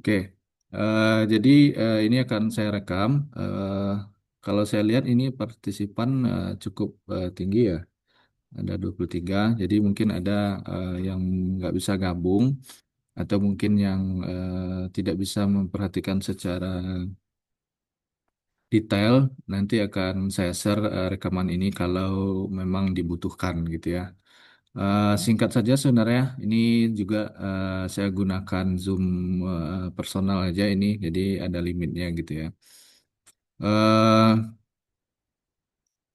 Oke. Jadi ini akan saya rekam. Kalau saya lihat ini partisipan cukup tinggi ya, ada 23. Jadi mungkin ada yang nggak bisa gabung atau mungkin yang tidak bisa memperhatikan secara detail. Nanti akan saya share rekaman ini kalau memang dibutuhkan gitu ya. Singkat saja sebenarnya ini juga saya gunakan Zoom personal aja ini, jadi ada limitnya gitu ya. eh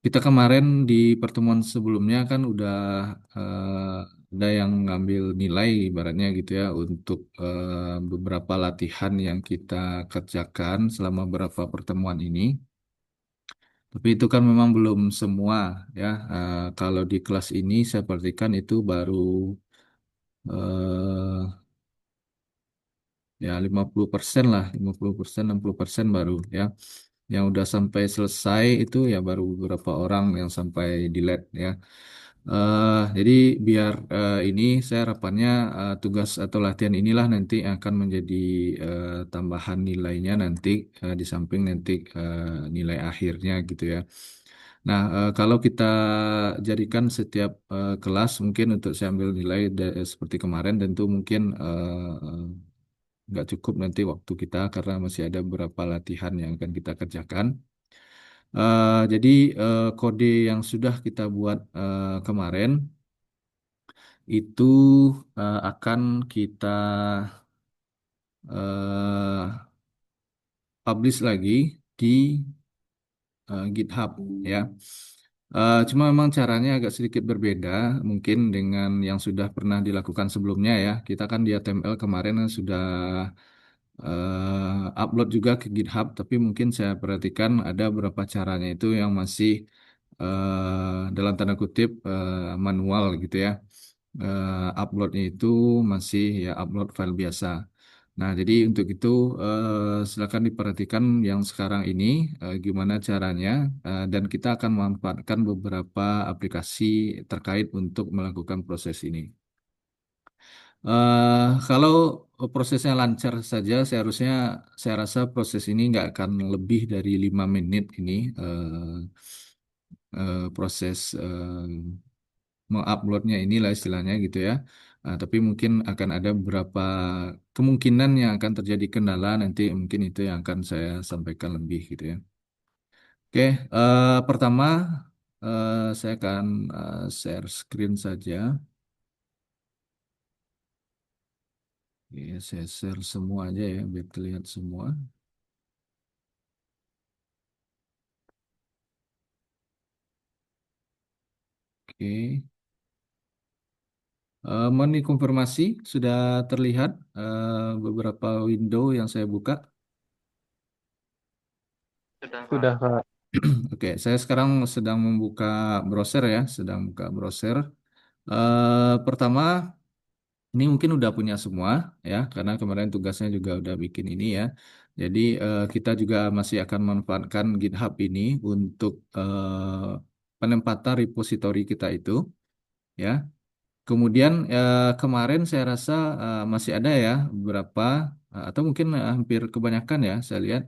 kita kemarin di pertemuan sebelumnya kan udah ada yang ngambil nilai ibaratnya gitu ya untuk beberapa latihan yang kita kerjakan selama beberapa pertemuan ini. Tapi itu kan memang belum semua ya. Kalau di kelas ini saya perhatikan itu baru eh, ya 50% lah, 50%, 60% baru ya. Yang udah sampai selesai itu ya baru beberapa orang yang sampai delete ya. Jadi biar ini saya harapannya tugas atau latihan inilah nanti akan menjadi tambahan nilainya nanti di samping nanti nilai akhirnya gitu ya. Nah, kalau kita jadikan setiap kelas mungkin untuk saya ambil nilai seperti kemarin tentu mungkin nggak cukup nanti waktu kita karena masih ada beberapa latihan yang akan kita kerjakan. Jadi kode yang sudah kita buat kemarin itu akan kita eh, publish lagi di GitHub ya. Cuma memang caranya agak sedikit berbeda mungkin dengan yang sudah pernah dilakukan sebelumnya ya. Kita kan di HTML kemarin kan sudah upload juga ke GitHub, tapi mungkin saya perhatikan ada beberapa caranya itu yang masih dalam tanda kutip manual gitu ya. Uploadnya itu masih ya upload file biasa. Nah, jadi untuk itu silakan diperhatikan yang sekarang ini gimana caranya dan kita akan memanfaatkan beberapa aplikasi terkait untuk melakukan proses ini. Kalau prosesnya lancar saja, seharusnya saya rasa proses ini nggak akan lebih dari 5 menit ini proses menguploadnya inilah istilahnya gitu ya. Tapi mungkin akan ada beberapa kemungkinan yang akan terjadi kendala nanti mungkin itu yang akan saya sampaikan lebih gitu ya. Oke, pertama saya akan share screen saja. Oke, saya share semua aja ya biar terlihat semua. Oke, mohon dikonfirmasi sudah terlihat beberapa window yang saya buka. Sudah, Kak. Oke, saya sekarang sedang membuka browser ya, sedang buka browser. Pertama, ini mungkin udah punya semua ya, karena kemarin tugasnya juga udah bikin ini ya. Jadi kita juga masih akan memanfaatkan GitHub ini untuk penempatan repository kita itu ya. Kemudian kemarin saya rasa masih ada ya beberapa atau mungkin hampir kebanyakan ya saya lihat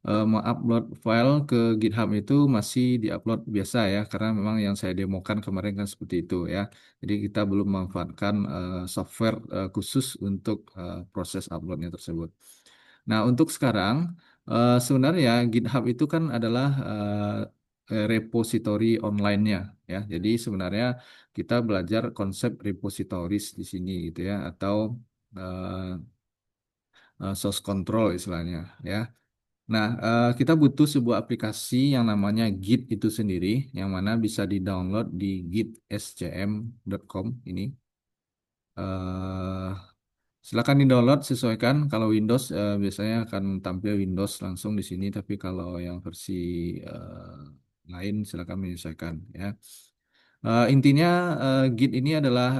mengupload file ke GitHub itu masih diupload biasa ya karena memang yang saya demokan kemarin kan seperti itu ya. Jadi kita belum memanfaatkan software khusus untuk proses uploadnya tersebut. Nah, untuk sekarang sebenarnya GitHub itu kan adalah repository online-nya ya. Jadi sebenarnya kita belajar konsep repositories di sini gitu ya atau eh, source control istilahnya ya. Nah, kita butuh sebuah aplikasi yang namanya Git itu sendiri yang mana bisa di-download di gitscm.com ini. eh Silakan di-download sesuaikan. Kalau Windows biasanya akan tampil Windows langsung di sini, tapi kalau yang versi lain silakan menyesuaikan ya. Intinya Git ini adalah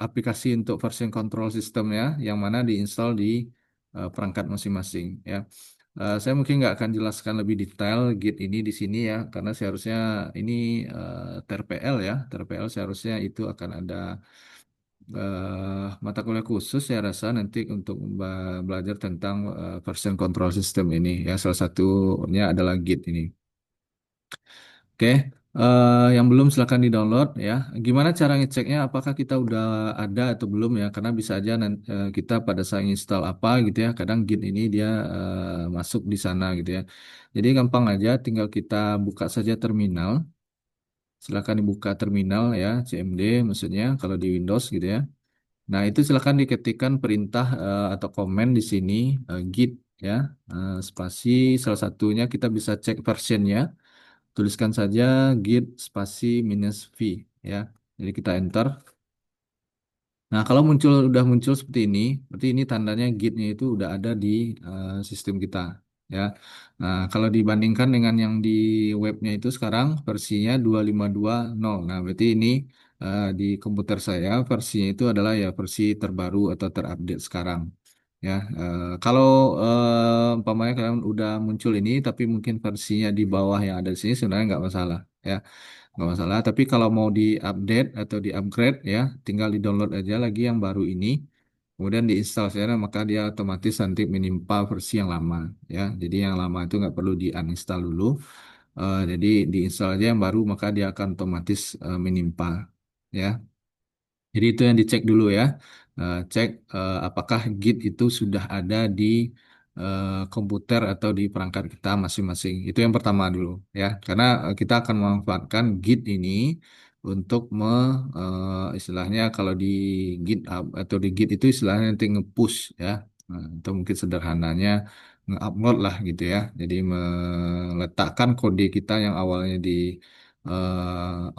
aplikasi untuk version control system ya, yang mana diinstal di perangkat masing-masing ya. Saya mungkin nggak akan jelaskan lebih detail Git ini di sini ya, karena seharusnya ini TRPL ya, TRPL seharusnya itu akan ada mata kuliah khusus saya rasa nanti untuk belajar tentang version control system ini ya salah satunya adalah Git ini. Oke, yang belum silahkan di-download ya. Gimana cara ngeceknya? Apakah kita udah ada atau belum ya? Karena bisa aja kita pada saat install apa gitu ya. Kadang Git ini dia masuk di sana gitu ya. Jadi gampang aja, tinggal kita buka saja terminal. Silakan dibuka terminal ya, CMD maksudnya kalau di Windows gitu ya. Nah, itu silakan diketikkan perintah atau komen di sini git ya. Spasi salah satunya kita bisa cek versionnya. Tuliskan saja git spasi minus v ya. Jadi kita enter. Nah, kalau udah muncul seperti ini, berarti ini tandanya gitnya itu udah ada di sistem kita ya. Nah, kalau dibandingkan dengan yang di webnya itu sekarang versinya 2.5.2.0. Nah, berarti ini di komputer saya versinya itu adalah ya versi terbaru atau terupdate sekarang. Ya, kalau umpamanya kalian udah muncul ini, tapi mungkin versinya di bawah yang ada di sini sebenarnya nggak masalah. Ya, nggak masalah. Tapi kalau mau di-update atau di-upgrade ya, tinggal di-download aja lagi yang baru ini. Kemudian diinstal saja, maka dia otomatis nanti menimpa versi yang lama ya. Jadi yang lama itu nggak perlu di-uninstall dulu. Jadi diinstal aja yang baru, maka dia akan otomatis menimpa ya. Jadi itu yang dicek dulu ya. Cek apakah Git itu sudah ada di komputer atau di perangkat kita masing-masing. Itu yang pertama dulu ya. Karena kita akan memanfaatkan Git ini untuk istilahnya kalau di GitHub atau di Git itu istilahnya nanti nge-push ya. Atau mungkin sederhananya nge-upload lah gitu ya. Jadi meletakkan kode kita yang awalnya di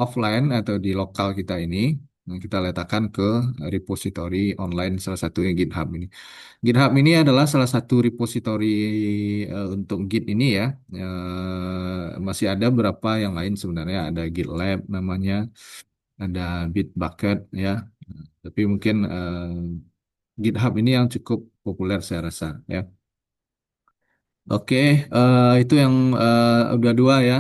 offline atau di lokal kita ini. Nah, kita letakkan ke repository online salah satunya GitHub ini. GitHub ini adalah salah satu repository untuk Git ini ya. Masih ada beberapa yang lain sebenarnya. Ada GitLab namanya, ada Bitbucket ya. Tapi mungkin GitHub ini yang cukup populer saya rasa ya. Oke, itu yang udah dua ya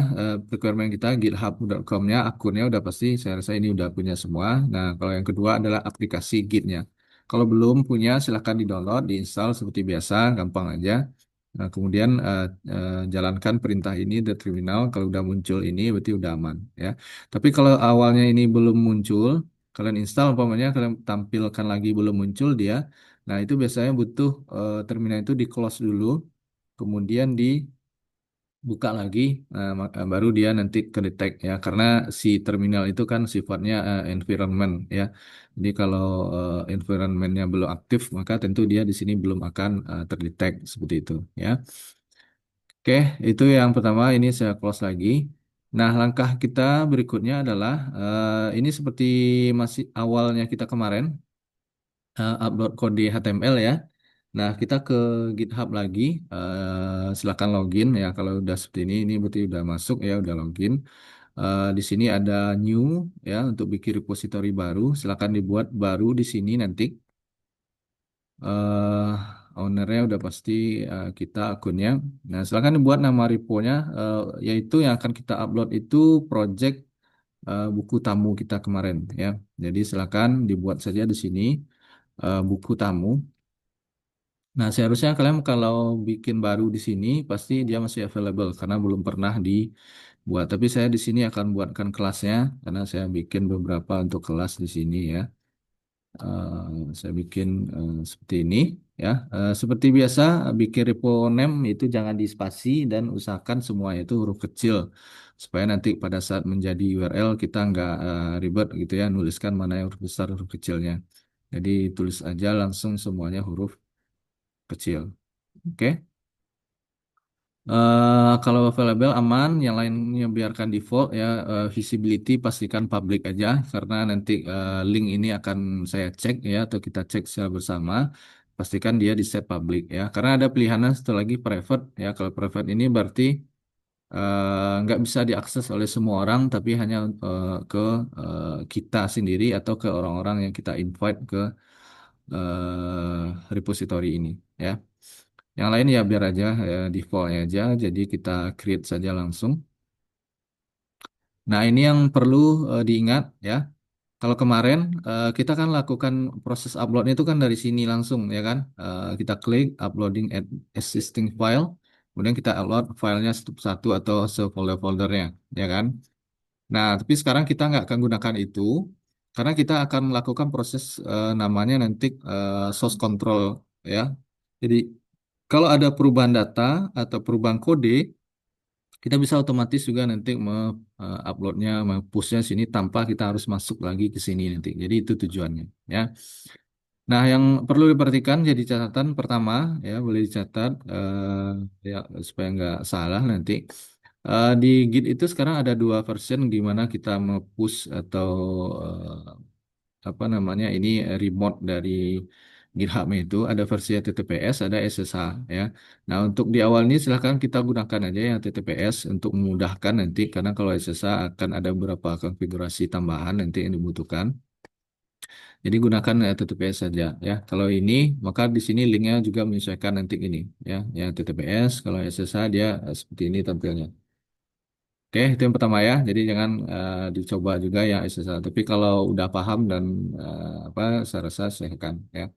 requirement kita github.com-nya akunnya udah pasti saya rasa ini udah punya semua. Nah, kalau yang kedua adalah aplikasi Git-nya. Kalau belum punya silahkan di-download, diinstal seperti biasa, gampang aja. Nah, kemudian jalankan perintah ini di terminal. Kalau udah muncul ini berarti udah aman ya. Tapi kalau awalnya ini belum muncul, kalian install umpamanya kalian tampilkan lagi belum muncul dia. Nah, itu biasanya butuh terminal itu di-close dulu kemudian dibuka lagi baru dia nanti kedetek ya karena si terminal itu kan sifatnya environment ya jadi kalau environmentnya belum aktif maka tentu dia di sini belum akan terdetek seperti itu ya oke itu yang pertama ini saya close lagi nah langkah kita berikutnya adalah ini seperti masih awalnya kita kemarin upload kode HTML ya. Nah, kita ke GitHub lagi. Silakan login ya. Kalau udah seperti ini berarti udah masuk ya, udah login. Di sini ada new ya untuk bikin repository baru. Silakan dibuat baru di sini nanti. eh Ownernya udah pasti kita akunnya. Nah, silakan dibuat nama reponya, yaitu yang akan kita upload itu project buku tamu kita kemarin ya. Jadi silakan dibuat saja di sini buku tamu. Nah, seharusnya kalian kalau bikin baru di sini pasti dia masih available karena belum pernah dibuat. Tapi saya di sini akan buatkan kelasnya karena saya bikin beberapa untuk kelas di sini ya. Saya bikin seperti ini ya. Seperti biasa bikin repo name itu jangan dispasi dan usahakan semua itu huruf kecil supaya nanti pada saat menjadi URL kita nggak ribet gitu ya nuliskan mana yang huruf besar huruf kecilnya. Jadi tulis aja langsung semuanya huruf kecil. Oke. Kalau available aman, yang lainnya biarkan default ya. Visibility pastikan public aja karena nanti link ini akan saya cek ya atau kita cek secara bersama. Pastikan dia di set public ya. Karena ada pilihan satu lagi private ya. Kalau private ini berarti nggak bisa diakses oleh semua orang, tapi hanya ke kita sendiri atau ke orang-orang yang kita invite ke repository ini ya. Yang lain ya biar aja ya, defaultnya aja. Jadi kita create saja langsung. Nah ini yang perlu diingat ya. Kalau kemarin kita kan lakukan proses uploadnya itu kan dari sini langsung ya kan. Kita klik uploading existing file, kemudian kita upload filenya satu-satu atau sefolder-foldernya, ya kan. Nah, tapi sekarang kita nggak akan gunakan itu karena kita akan melakukan proses namanya nanti source control ya. Jadi kalau ada perubahan data atau perubahan kode, kita bisa otomatis juga nanti uploadnya, pushnya sini tanpa kita harus masuk lagi ke sini nanti. Jadi itu tujuannya ya. Nah, yang perlu diperhatikan jadi catatan pertama ya boleh dicatat ya supaya nggak salah nanti. Di Git itu sekarang ada dua version gimana kita nge-push atau apa namanya ini remote dari GitHub itu ada versi HTTPS, ada SSH ya. Nah, untuk di awal ini silahkan kita gunakan aja yang HTTPS untuk memudahkan nanti karena kalau SSH akan ada beberapa konfigurasi tambahan nanti yang dibutuhkan. Jadi gunakan HTTPS saja ya. Kalau ini maka di sini linknya juga menyesuaikan nanti ini ya. Yang HTTPS kalau SSH dia seperti ini tampilnya. Oke, itu yang pertama ya. Jadi jangan dicoba juga yang SSH. Tapi kalau udah paham dan apa, saya rasa silahkan ya.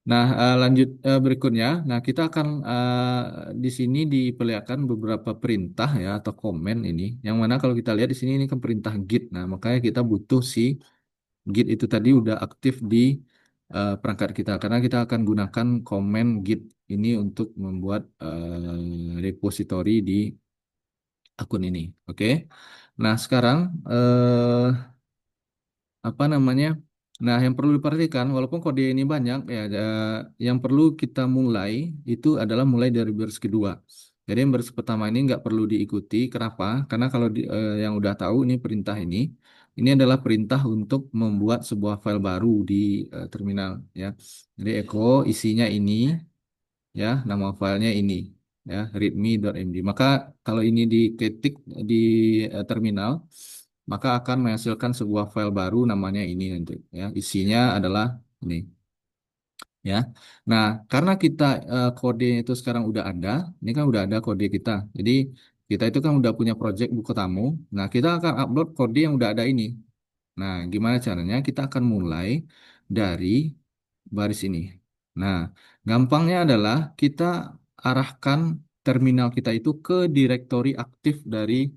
Nah, lanjut berikutnya. Nah, kita akan di sini diperlihatkan beberapa perintah ya atau komen ini. Yang mana kalau kita lihat di sini ini kan perintah git. Nah, makanya kita butuh si git itu tadi udah aktif di perangkat kita karena kita akan gunakan komen git ini untuk membuat repository di akun ini. Oke. Nah, sekarang apa namanya? Nah, yang perlu diperhatikan, walaupun kode ini banyak, ya, yang perlu kita mulai itu adalah mulai dari baris kedua. Jadi yang baris pertama ini nggak perlu diikuti. Kenapa? Karena kalau yang udah tahu ini perintah ini adalah perintah untuk membuat sebuah file baru di terminal. Ya, jadi echo isinya ini, ya, nama filenya ini, ya, readme.md. Maka kalau ini diketik di terminal maka akan menghasilkan sebuah file baru namanya ini nanti ya isinya adalah ini ya. Nah, karena kita kode itu sekarang udah ada, ini kan udah ada kode kita. Jadi kita itu kan udah punya project buku tamu. Nah, kita akan upload kode yang udah ada ini. Nah, gimana caranya? Kita akan mulai dari baris ini. Nah, gampangnya adalah kita arahkan terminal kita itu ke direktori aktif dari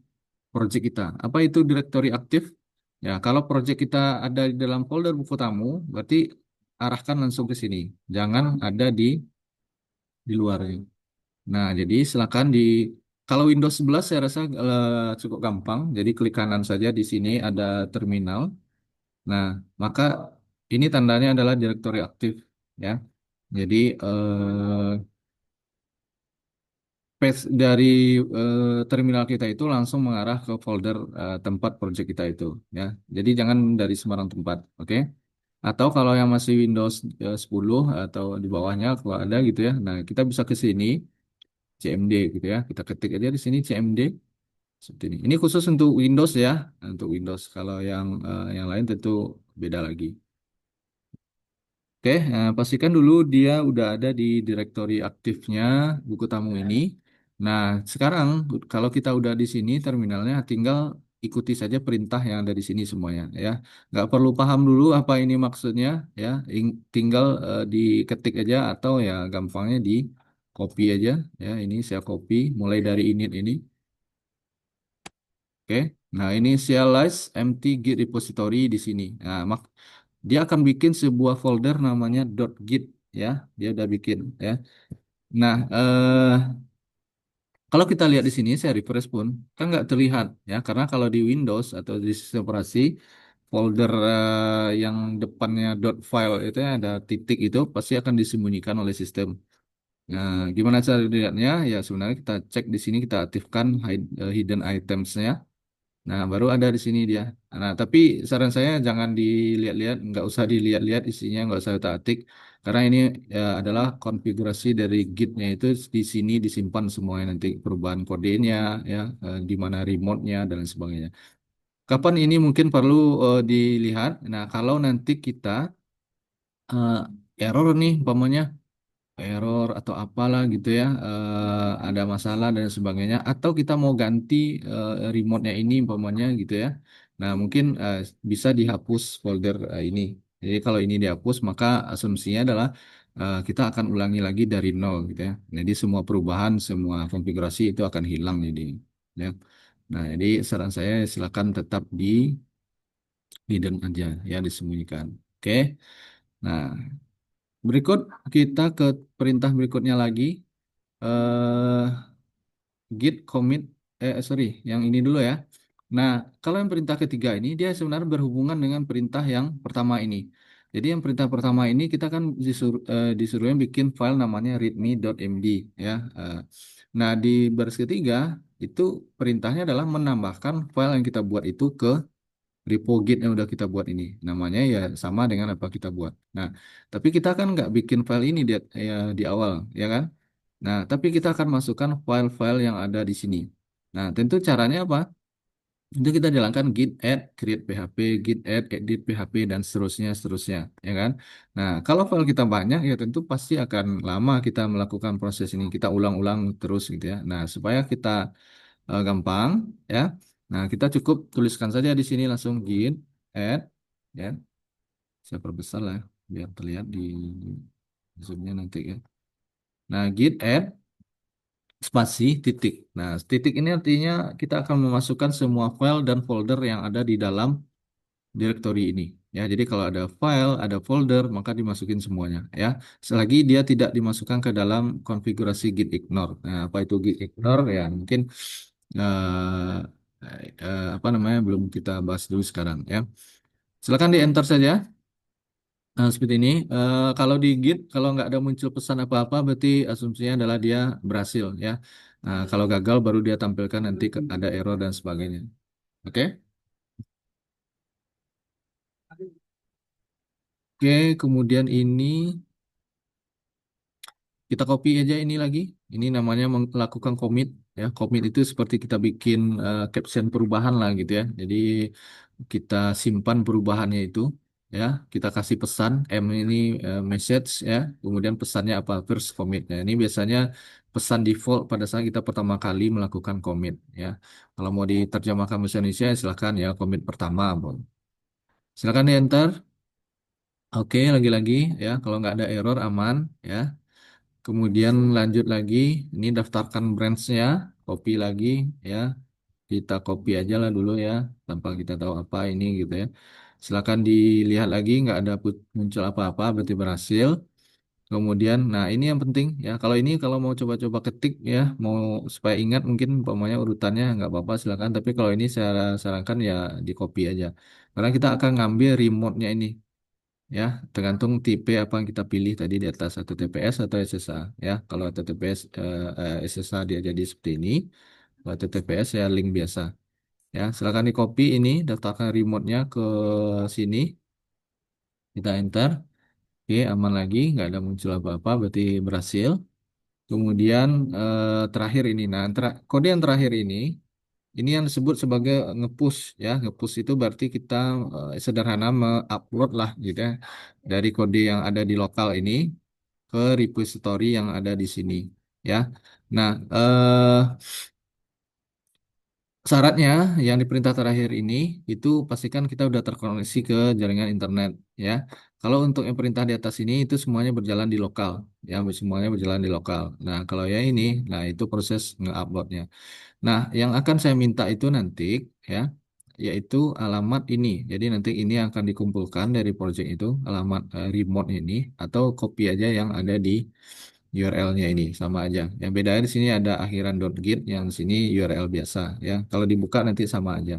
project kita. Apa itu direktori aktif? Ya, kalau project kita ada di dalam folder buku tamu, berarti arahkan langsung ke sini. Jangan ada di luar. Nah, jadi silakan kalau Windows 11 saya rasa cukup gampang. Jadi klik kanan saja di sini ada terminal. Nah, maka ini tandanya adalah direktori aktif ya. Jadi path dari terminal kita itu langsung mengarah ke folder tempat project kita itu ya. Jadi jangan dari sembarang tempat, oke? Atau kalau yang masih Windows 10 atau di bawahnya kalau ada gitu ya. Nah, kita bisa ke sini CMD gitu ya. Kita ketik aja di sini CMD seperti ini. Ini khusus untuk Windows ya, untuk Windows. Kalau yang lain tentu beda lagi. Oke, pastikan dulu dia udah ada di direktori aktifnya buku tamu ini. Nah, sekarang kalau kita udah di sini terminalnya, tinggal ikuti saja perintah yang ada di sini semuanya ya. Nggak perlu paham dulu apa ini maksudnya ya. Tinggal diketik aja atau ya gampangnya di copy aja ya. Ini saya copy mulai dari init ini. Oke, nah ini serialize empty git repository di sini. Nah, dia akan bikin sebuah folder namanya .git ya, dia udah bikin ya. Nah, kalau kita lihat di sini, saya refresh pun kan nggak terlihat ya, karena kalau di Windows atau di sistem operasi folder yang depannya .file itu ya, ada titik itu pasti akan disembunyikan oleh sistem. Nah, gimana cara dilihatnya? Ya sebenarnya kita cek di sini kita aktifkan hidden items-nya. Nah, baru ada di sini dia. Nah, tapi saran saya jangan dilihat-lihat, nggak usah dilihat-lihat isinya, nggak usah otak-atik, karena ini ya, adalah konfigurasi dari Git-nya itu di sini disimpan semuanya nanti perubahan kodenya, ya, di mana remote-nya dan lain sebagainya. Kapan ini mungkin perlu dilihat? Nah, kalau nanti kita eh, error nih, umpamanya error atau apalah gitu ya, ada masalah dan sebagainya, atau kita mau ganti remote-nya ini umpamanya gitu ya. Nah, mungkin bisa dihapus folder ini. Jadi kalau ini dihapus, maka asumsinya adalah kita akan ulangi lagi dari nol gitu ya. Jadi semua perubahan, semua konfigurasi itu akan hilang jadi. Ya. Nah, jadi saran saya silakan tetap di hidden aja ya, disembunyikan. Oke. Nah, berikut kita ke perintah berikutnya lagi. eh Git commit, sorry, yang ini dulu ya. Nah, kalau yang perintah ketiga ini dia sebenarnya berhubungan dengan perintah yang pertama ini. Jadi yang perintah pertama ini kita kan disuruhnya bikin file namanya readme.md ya. Eh, nah, di baris ketiga itu perintahnya adalah menambahkan file yang kita buat itu ke repo Git yang udah kita buat ini. Namanya ya sama dengan apa kita buat. Nah, tapi kita kan nggak bikin file ini ya, di awal, ya kan? Nah, tapi kita akan masukkan file-file yang ada di sini. Nah, tentu caranya apa? Itu kita jalankan git add create php, git add edit php dan seterusnya seterusnya, ya kan? Nah, kalau file kita banyak ya tentu pasti akan lama kita melakukan proses ini. Kita ulang-ulang terus gitu ya. Nah, supaya kita gampang ya. Nah, kita cukup tuliskan saja di sini langsung git add ya. Saya perbesar lah ya, biar terlihat di zoomnya nanti ya. Nah, git add spasi titik. Nah, titik ini artinya kita akan memasukkan semua file dan folder yang ada di dalam directory ini. Ya, jadi kalau ada file, ada folder, maka dimasukin semuanya. Ya, selagi dia tidak dimasukkan ke dalam konfigurasi git ignore. Nah, apa itu git ignore? Ya, mungkin eh, apa namanya belum kita bahas dulu sekarang. Ya, silakan di enter saja. Nah, seperti ini. Kalau di Git, kalau nggak ada muncul pesan apa-apa, berarti asumsinya adalah dia berhasil ya. Nah, kalau gagal baru dia tampilkan nanti ada error dan sebagainya. Oke? Oke, kemudian ini kita copy aja ini lagi. Ini namanya melakukan commit ya. Commit itu seperti kita bikin caption perubahan lah gitu ya. Jadi kita simpan perubahannya itu ya. Kita kasih pesan M ini message ya. Kemudian pesannya apa? First commit. Nah, ini biasanya pesan default pada saat kita pertama kali melakukan commit ya. Kalau mau diterjemahkan bahasa Indonesia silakan ya commit pertama, Bang. Silakan di enter. Oke, lagi-lagi ya. Kalau nggak ada error aman ya. Kemudian lanjut lagi, ini daftarkan branch-nya, copy lagi ya. Kita copy aja lah dulu ya, tanpa kita tahu apa ini gitu ya. Silakan dilihat lagi, nggak ada muncul apa-apa, berarti berhasil. Kemudian, nah ini yang penting ya. Kalau ini kalau mau coba-coba ketik ya, mau supaya ingat mungkin umpamanya urutannya nggak apa-apa silakan. Tapi kalau ini saya sarankan ya di copy aja. Karena kita akan ngambil remote-nya ini ya, tergantung tipe apa yang kita pilih tadi di atas HTTPS atau SSA ya. Kalau HTTPS SSA dia jadi seperti ini, kalau HTTPS ya link biasa ya. Silakan di copy ini, daftarkan remote-nya ke sini, kita enter. Oke, aman lagi, nggak ada muncul apa-apa, berarti berhasil. Kemudian terakhir ini, nah kode yang terakhir ini yang disebut sebagai ngepush ya. Ngepush itu berarti kita sederhana mengupload lah gitu ya dari kode yang ada di lokal ini ke repository yang ada di sini ya. Nah, syaratnya yang di perintah terakhir ini itu pastikan kita udah terkoneksi ke jaringan internet ya. Kalau untuk yang perintah di atas ini itu semuanya berjalan di lokal ya, semuanya berjalan di lokal. Nah, kalau yang ini, nah itu proses nge-uploadnya. Nah, yang akan saya minta itu nanti ya, yaitu alamat ini. Jadi nanti ini akan dikumpulkan dari project itu, alamat remote ini, atau copy aja yang ada di URL-nya ini sama aja. Yang bedanya di sini ada akhiran .git, yang di sini URL biasa ya. Kalau dibuka nanti sama aja.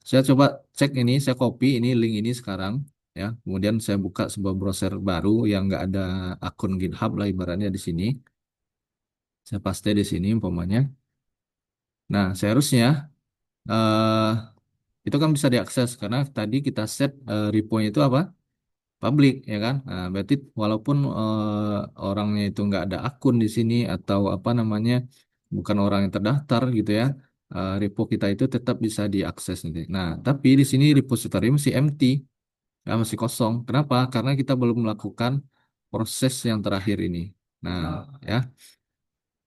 Saya coba cek ini, saya copy ini link ini sekarang ya. Kemudian saya buka sebuah browser baru yang nggak ada akun GitHub lah ibaratnya di sini. Saya paste di sini umpamanya. Nah, seharusnya eh itu kan bisa diakses karena tadi kita set repo-nya itu apa? Publik ya kan? Nah, berarti walaupun orangnya itu nggak ada akun di sini atau apa namanya bukan orang yang terdaftar gitu ya, repo kita itu tetap bisa diakses nanti. Nah, tapi di sini repository masih empty, ya, masih kosong. Kenapa? Karena kita belum melakukan proses yang terakhir ini. Nah, ya.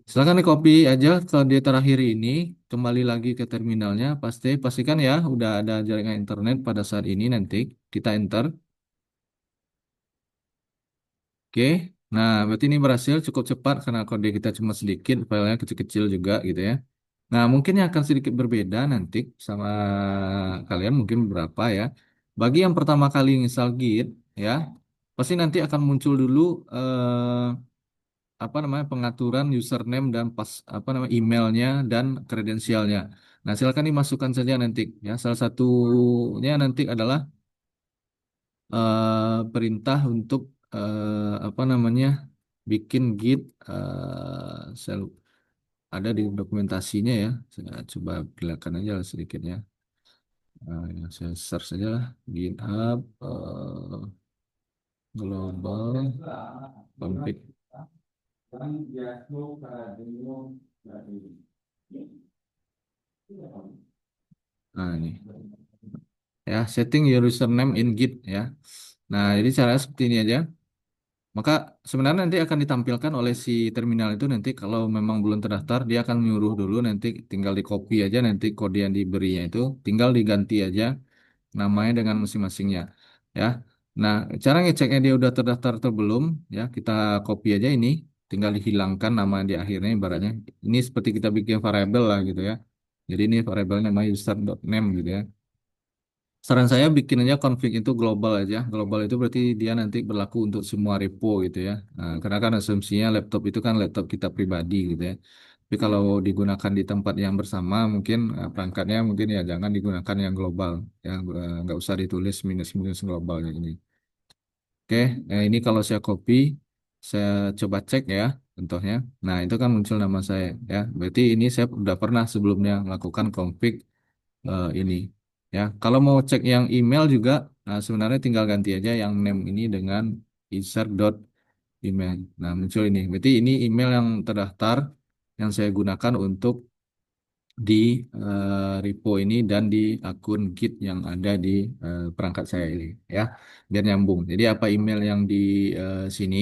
Silakan di copy aja ke di terakhir ini, kembali lagi ke terminalnya, pastikan ya udah ada jaringan internet pada saat ini nanti kita enter. Oke. Nah, berarti ini berhasil cukup cepat karena kode kita cuma sedikit, filenya kecil-kecil juga gitu ya. Nah, mungkin yang akan sedikit berbeda nanti sama kalian mungkin berapa ya. Bagi yang pertama kali install Git ya, pasti nanti akan muncul dulu apa namanya pengaturan username dan pas apa namanya emailnya dan kredensialnya. Nah, silakan dimasukkan saja nanti ya. Salah satunya nanti adalah perintah untuk apa namanya bikin Git ada di dokumentasinya ya. Saya coba perlihatkan aja lah sedikit ya. Yang saya search saja lah GitHub global config. Nah, ini ya setting your username in Git ya. Nah, jadi caranya seperti ini aja. Maka sebenarnya nanti akan ditampilkan oleh si terminal itu nanti kalau memang belum terdaftar dia akan nyuruh dulu nanti tinggal di copy aja nanti kode yang diberinya itu tinggal diganti aja namanya dengan masing-masingnya ya. Nah, cara ngeceknya dia udah terdaftar atau belum ya kita copy aja ini tinggal dihilangkan nama di akhirnya ibaratnya. Ini seperti kita bikin variabel lah gitu ya. Jadi ini variabelnya namanya user.name gitu ya. Saran saya bikin aja config itu global aja. Global itu berarti dia nanti berlaku untuk semua repo gitu ya. Nah, karena kan asumsinya laptop itu kan laptop kita pribadi gitu ya. Tapi kalau digunakan di tempat yang bersama, mungkin perangkatnya mungkin ya jangan digunakan yang global. Ya, nggak usah ditulis minus minus globalnya ini. Oke, ini kalau saya copy, saya coba cek ya contohnya. Nah, itu kan muncul nama saya ya. Berarti ini saya udah pernah sebelumnya melakukan config ini ya. Kalau mau cek yang email juga sebenarnya tinggal ganti aja yang name ini dengan insert.email. Nah, muncul ini. Berarti ini email yang terdaftar yang saya gunakan untuk di repo ini dan di akun Git yang ada di perangkat saya ini ya. Biar nyambung. Jadi apa email yang di sini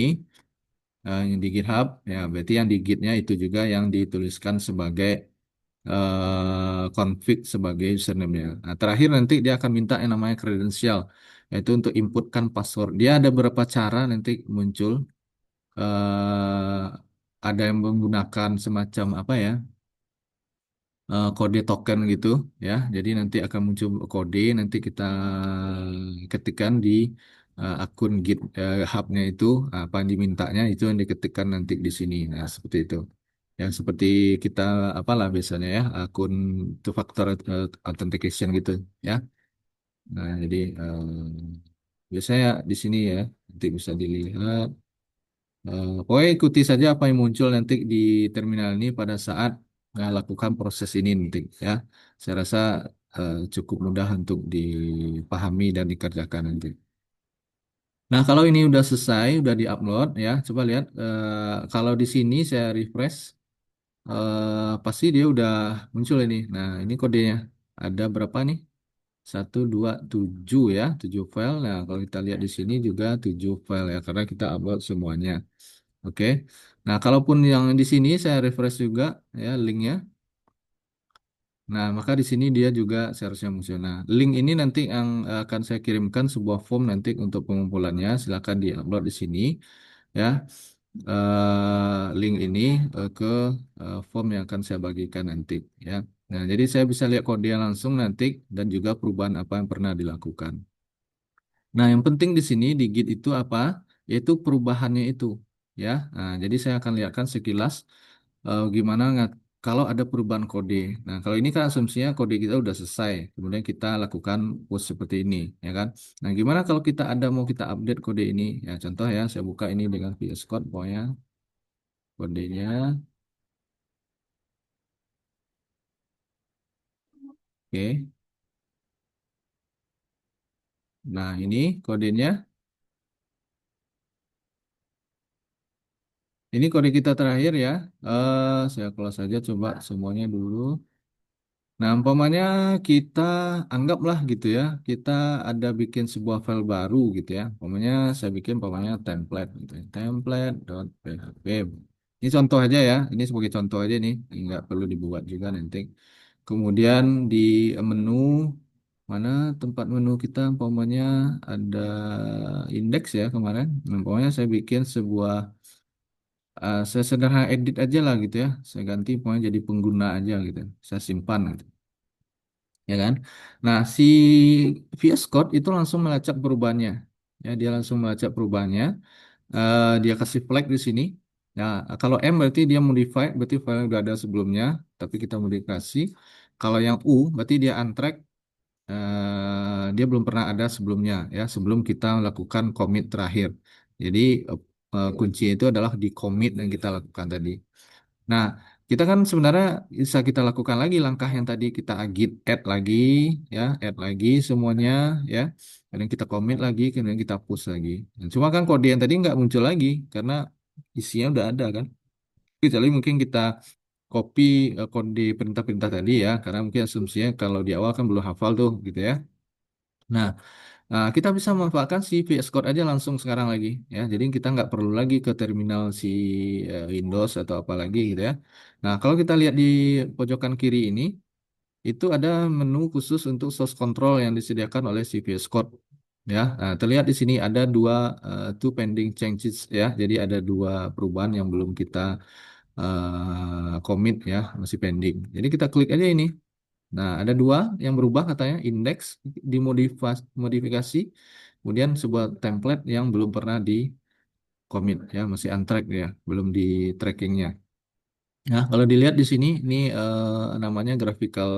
yang di GitHub ya berarti yang di Gitnya itu juga yang dituliskan sebagai config sebagai username-nya. Nah, terakhir nanti dia akan minta yang namanya kredensial, yaitu untuk inputkan password. Dia ada beberapa cara nanti muncul. eh ada yang menggunakan semacam apa ya, kode token gitu ya. Jadi nanti akan muncul kode, nanti kita ketikkan di akun Git hub-nya itu apa yang dimintanya itu yang diketikkan nanti di sini. Nah, seperti itu. Yang seperti kita apalah biasanya ya akun two factor authentication gitu ya. Nah, jadi biasanya di sini ya nanti bisa dilihat. Pokoknya ikuti saja apa yang muncul nanti di terminal ini pada saat lakukan proses ini nanti ya. Saya rasa cukup mudah untuk dipahami dan dikerjakan nanti. Nah, kalau ini udah selesai, udah diupload ya, coba lihat kalau di sini saya refresh pasti dia udah muncul ini. Nah, ini kodenya. Ada berapa nih? Satu, dua, tujuh ya, tujuh file. Nah, kalau kita lihat di sini juga tujuh file ya, karena kita upload semuanya. Oke. Nah, kalaupun yang di sini saya refresh juga ya linknya. Nah, maka di sini dia juga seharusnya muncul. Nah, link ini nanti yang akan saya kirimkan sebuah form nanti untuk pengumpulannya. Silakan di-upload di sini ya. Link ini ke form yang akan saya bagikan nanti ya. Nah, jadi saya bisa lihat kode yang langsung nanti dan juga perubahan apa yang pernah dilakukan. Nah, yang penting di sini di Git itu apa? Yaitu perubahannya itu, ya. Nah, jadi saya akan lihatkan sekilas gimana kalau ada perubahan kode. Nah, kalau ini kan asumsinya kode kita udah selesai, kemudian kita lakukan push seperti ini, ya kan? Nah, gimana kalau kita ada mau kita update kode ini? Ya, contoh ya, saya buka ini dengan VS Code, pokoknya kodenya, oke. Nah, ini kodenya. Ini kode kita terakhir ya. Saya close saja coba semuanya dulu. Nah, umpamanya kita anggaplah gitu ya, kita ada bikin sebuah file baru gitu ya. Umpamanya saya bikin umpamanya template gitu ya. Template.php. Ini contoh aja ya, ini sebagai contoh aja nih, nggak perlu dibuat juga nanti. Kemudian di menu mana tempat menu kita, umpamanya ada indeks ya kemarin. Nah, pokoknya saya bikin sebuah, saya sederhana edit aja lah gitu ya. Saya ganti pokoknya jadi pengguna aja gitu. Saya simpan gitu. Ya kan? Nah, si VS Code itu langsung melacak perubahannya. Ya, dia langsung melacak perubahannya. Dia kasih flag di sini. Nah, kalau M berarti dia modify, berarti file yang udah ada sebelumnya, tapi kita modifikasi. Kalau yang U berarti dia untrack, dia belum pernah ada sebelumnya ya, sebelum kita lakukan commit terakhir. Jadi kunci itu adalah di commit yang kita lakukan tadi. Nah, kita kan sebenarnya bisa kita lakukan lagi langkah yang tadi kita git add lagi, ya, add lagi semuanya, ya. Kemudian kita commit lagi, kemudian kita push lagi. Nah, cuma kan kode yang tadi nggak muncul lagi karena isinya udah ada kan. Kecuali mungkin kita copy kode perintah-perintah tadi ya, karena mungkin asumsinya kalau di awal kan belum hafal tuh, gitu ya. Nah, kita bisa memanfaatkan si VS Code aja langsung sekarang lagi ya. Jadi kita nggak perlu lagi ke terminal si Windows atau apa lagi gitu ya. Nah, kalau kita lihat di pojokan kiri ini, itu ada menu khusus untuk source control yang disediakan oleh si VS Code ya. Nah, terlihat di sini ada dua two pending changes ya. Jadi ada dua perubahan yang belum kita commit ya, masih pending. Jadi kita klik aja ini. Nah, ada dua yang berubah katanya, indeks dimodifikasi, kemudian sebuah template yang belum pernah di commit ya, masih untracked ya, belum di trackingnya. Nah, kalau dilihat di sini, ini namanya graphical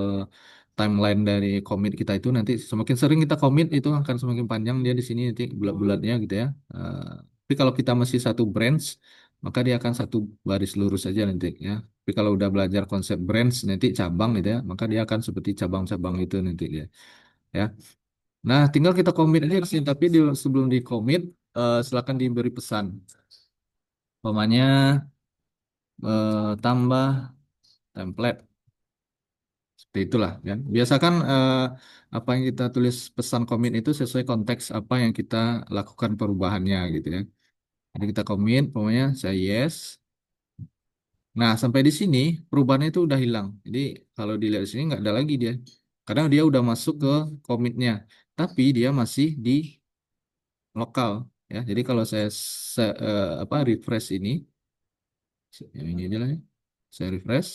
timeline dari commit kita itu nanti semakin sering kita commit itu akan semakin panjang dia di sini nanti bulat-bulatnya gitu ya. Tapi kalau kita masih satu branch, maka dia akan satu baris lurus saja nanti ya. Tapi kalau udah belajar konsep branch nanti cabang gitu ya, maka dia akan seperti cabang-cabang itu nanti dia ya. Nah, tinggal kita commit aja di sini. Tapi sebelum di commit, silakan diberi pesan. Umpamanya tambah template. Seperti itulah kan. Biasakan apa yang kita tulis pesan komit itu sesuai konteks apa yang kita lakukan perubahannya gitu ya. Jadi kita komit, pokoknya saya yes. Nah, sampai di sini perubahannya itu udah hilang. Jadi kalau dilihat di sini nggak ada lagi dia. Karena dia udah masuk ke komitnya. Tapi dia masih di lokal ya. Jadi kalau saya apa refresh ini, yang ini aja lah ya. Saya refresh.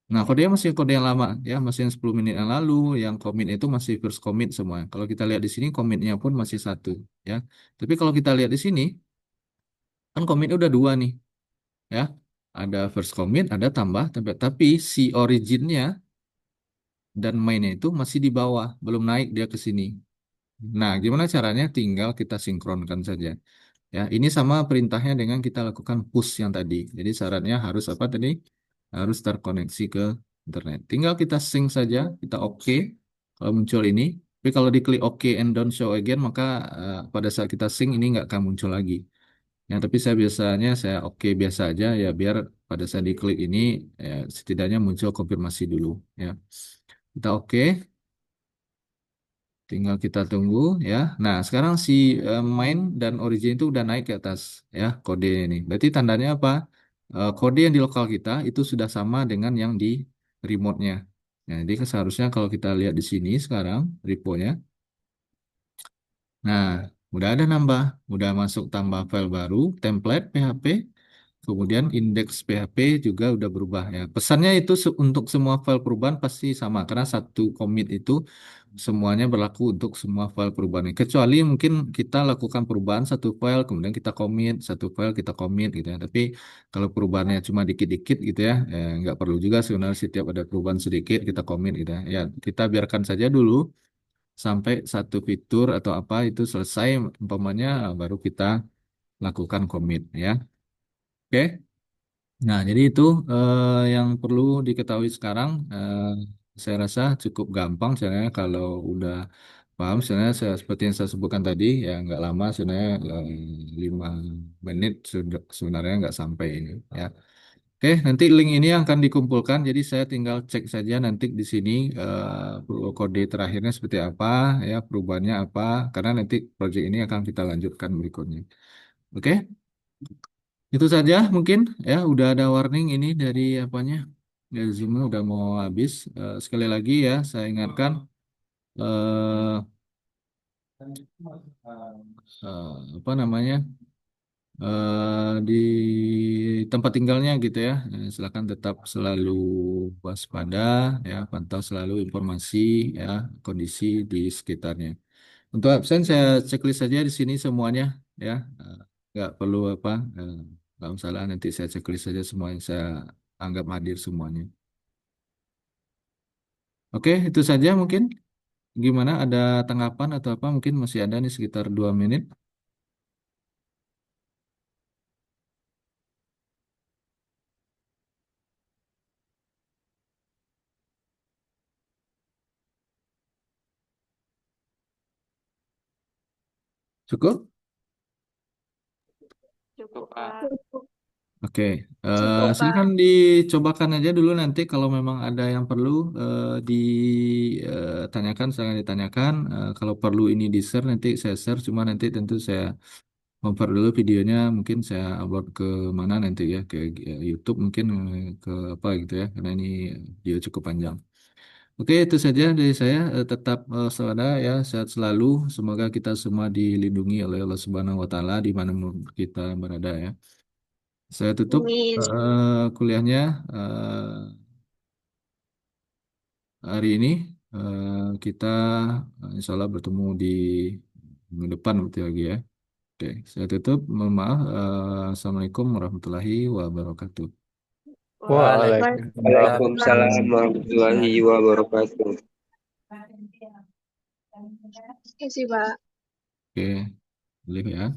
Nah, kodenya masih kode yang lama, ya, masih yang 10 menit yang lalu, yang commit itu masih first commit semua. Kalau kita lihat di sini, commitnya pun masih satu, ya. Tapi kalau kita lihat di sini, kan commit udah dua nih, ya. Ada first commit, ada tambah, tapi si originnya dan mainnya itu masih di bawah, belum naik dia ke sini. Nah, gimana caranya? Tinggal kita sinkronkan saja. Ya, ini sama perintahnya dengan kita lakukan push yang tadi. Jadi syaratnya harus apa tadi? Harus terkoneksi ke internet. Tinggal kita sync saja, kita oke kalau muncul ini. Tapi kalau diklik oke and don't show again, maka pada saat kita sync ini nggak akan muncul lagi. Ya, tapi saya biasanya saya oke biasa aja ya biar pada saat diklik ini ya, setidaknya muncul konfirmasi dulu. Ya, kita oke. Tinggal kita tunggu ya. Nah, sekarang si main dan origin itu udah naik ke atas ya kode ini. Berarti tandanya apa? Kode yang di lokal kita itu sudah sama dengan yang di remote-nya. Nah, jadi seharusnya kalau kita lihat di sini sekarang repo-nya. Nah, udah ada nambah, udah masuk tambah file baru, template PHP, kemudian indeks PHP juga udah berubah ya. Pesannya itu untuk semua file perubahan pasti sama karena satu commit itu semuanya berlaku untuk semua file perubahan. Kecuali mungkin kita lakukan perubahan satu file, kemudian kita commit, satu file kita commit gitu ya. Tapi kalau perubahannya cuma dikit-dikit gitu ya, nggak perlu juga sebenarnya setiap ada perubahan sedikit kita commit gitu ya. Ya, kita biarkan saja dulu sampai satu fitur atau apa itu selesai, umpamanya baru kita lakukan commit ya. Oke. Nah, jadi itu yang perlu diketahui sekarang. Saya rasa cukup gampang sebenarnya kalau udah paham. Sebenarnya seperti yang saya sebutkan tadi, ya nggak lama sebenarnya 5 menit sudah sebenarnya nggak sampai ini. Ya, oke. Nanti link ini akan dikumpulkan. Jadi saya tinggal cek saja nanti di sini kode terakhirnya seperti apa, ya perubahannya apa. Karena nanti proyek ini akan kita lanjutkan berikutnya. Oke. Itu saja mungkin ya, udah ada warning ini dari apanya, dari Zoom udah mau habis. Sekali lagi ya, saya ingatkan eh, apa namanya, di tempat tinggalnya gitu ya. Silakan tetap selalu waspada ya, pantau selalu informasi ya, kondisi di sekitarnya. Untuk absen saya checklist saja di sini semuanya ya. Nggak perlu apa, nggak masalah, nanti saya checklist saja semuanya, saya anggap hadir semuanya. Oke, itu saja mungkin. Gimana, ada tanggapan atau apa? Mungkin masih ada nih sekitar 2 menit. Cukup? Cukup, Pak. Cukup, Oke, cukup, silakan Pak. dicobakan aja dulu, nanti kalau memang ada yang perlu ditanyakan, silakan ditanyakan. Kalau perlu ini di-share, nanti saya share, cuma nanti tentu saya compare dulu videonya, mungkin saya upload ke mana nanti ya, ke YouTube mungkin, ke apa gitu ya, karena ini video cukup panjang. Oke, itu saja dari saya. Tetap waspada ya, sehat selalu. Semoga kita semua dilindungi oleh Allah Subhanahu wa Ta'ala di mana kita berada ya. Saya tutup Amin. kuliahnya hari ini. Kita insya Allah bertemu di minggu depan berarti lagi ya. Oke, saya tutup. Mohon maaf. Assalamualaikum warahmatullahi wabarakatuh. Waalaikumsalam Waalaikumsalam. Waalaikumsalam warahmatullahi wabarakatuh. Terima kasih, Pak. Oke, boleh ya.